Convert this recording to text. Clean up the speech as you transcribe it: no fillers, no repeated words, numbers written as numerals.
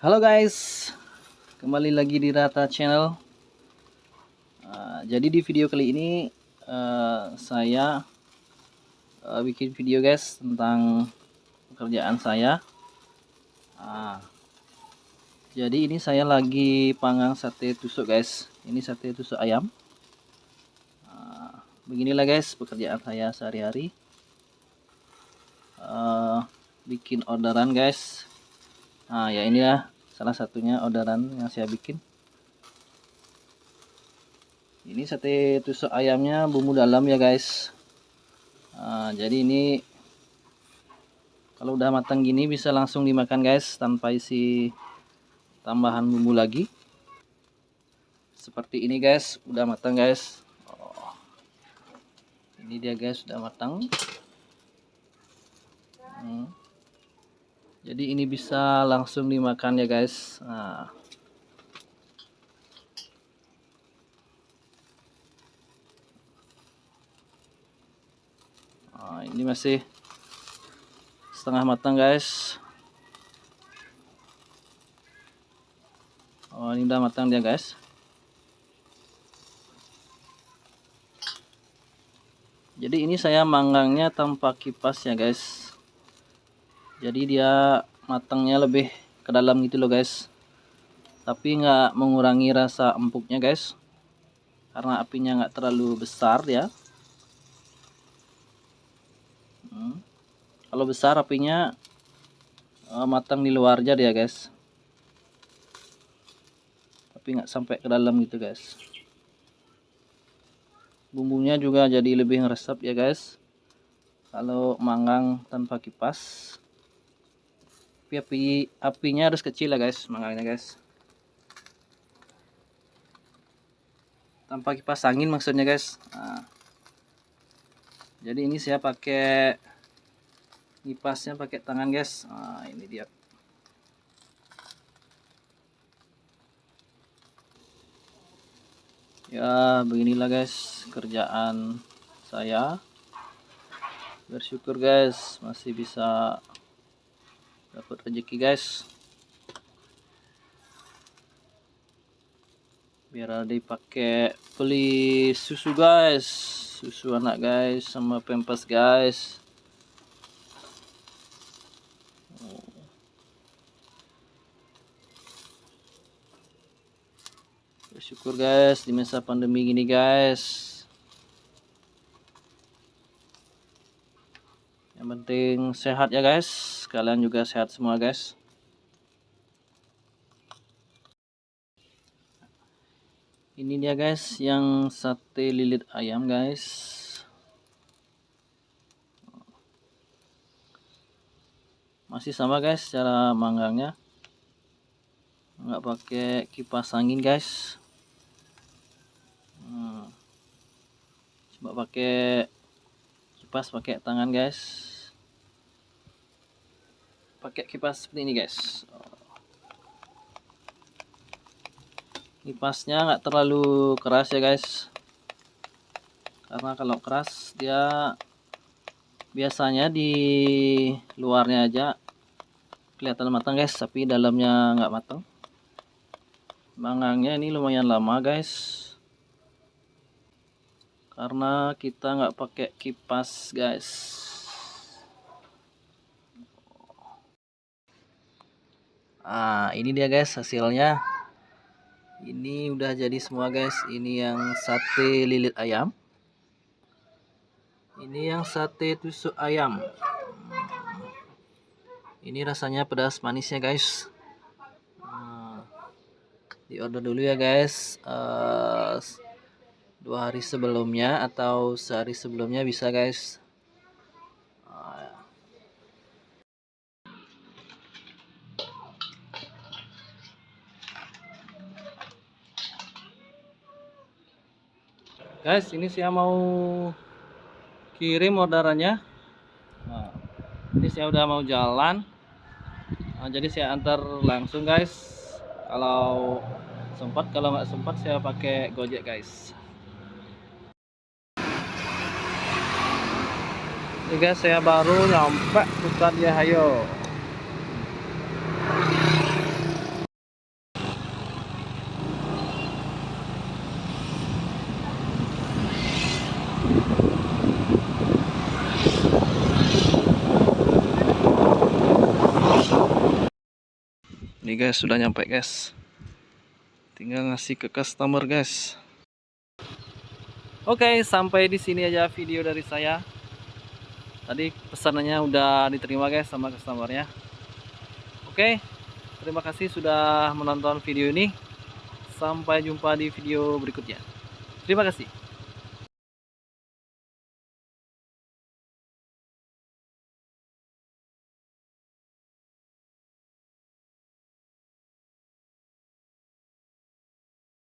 Halo guys, kembali lagi di Rata Channel. Jadi di video kali ini saya bikin video guys tentang pekerjaan saya. Jadi ini saya lagi panggang sate tusuk guys. Ini sate tusuk ayam. Beginilah guys pekerjaan saya sehari-hari. Bikin orderan guys. Ya inilah salah satunya orderan yang saya bikin. Ini sate tusuk ayamnya bumbu dalam ya guys. Jadi ini kalau udah matang gini bisa langsung dimakan guys tanpa isi tambahan bumbu lagi. Seperti ini guys, udah matang guys. Ini dia guys, udah matang. Jadi ini bisa langsung dimakan ya guys. Ini masih setengah matang guys. Ini udah matang dia guys. Jadi ini saya manggangnya tanpa kipas ya guys. Jadi dia matangnya lebih ke dalam gitu loh guys. Tapi nggak mengurangi rasa empuknya guys. Karena apinya nggak terlalu besar ya. Kalau besar apinya matang di luar aja dia guys. Tapi nggak sampai ke dalam gitu guys. Bumbunya juga jadi lebih ngeresep ya guys. Kalau manggang tanpa kipas. Tapi apinya harus kecil ya guys, manggangnya guys. Tanpa kipas angin maksudnya guys. Jadi ini saya pakai kipasnya pakai tangan guys. Ini dia. Ya beginilah guys kerjaan saya. Bersyukur guys masih bisa dapat rezeki guys. Biar dipakai beli susu guys, susu anak guys sama pampers guys. Bersyukur guys di masa pandemi gini guys. Yang penting sehat ya guys. Kalian juga sehat semua guys. Ini dia guys yang sate lilit ayam guys. Masih sama guys cara manggangnya. Nggak pakai kipas angin guys. Coba pakai kipas pakai tangan guys. Pakai kipas seperti ini guys. Kipasnya nggak terlalu keras ya guys. Karena kalau keras dia biasanya di luarnya aja kelihatan matang guys, tapi dalamnya nggak matang. Manggangnya ini lumayan lama guys. Karena kita nggak pakai kipas guys. Ini dia guys hasilnya. Ini udah jadi semua guys. Ini yang sate lilit ayam. Ini yang sate tusuk ayam. Ini rasanya pedas manisnya guys. Di order dulu ya guys. 2 hari sebelumnya atau sehari sebelumnya bisa guys. Guys, ini saya mau kirim orderannya. Ini saya udah mau jalan. Jadi saya antar langsung guys. Kalau sempat, kalau nggak sempat saya pakai Gojek guys. Ini guys saya baru nyampe Sukadia Hayo. Nih guys, sudah nyampe guys. Tinggal ngasih ke customer guys. Oke, sampai di sini aja video dari saya. Tadi pesanannya udah diterima guys sama customernya. Oke, terima kasih sudah menonton video ini. Sampai jumpa di video berikutnya. Terima kasih.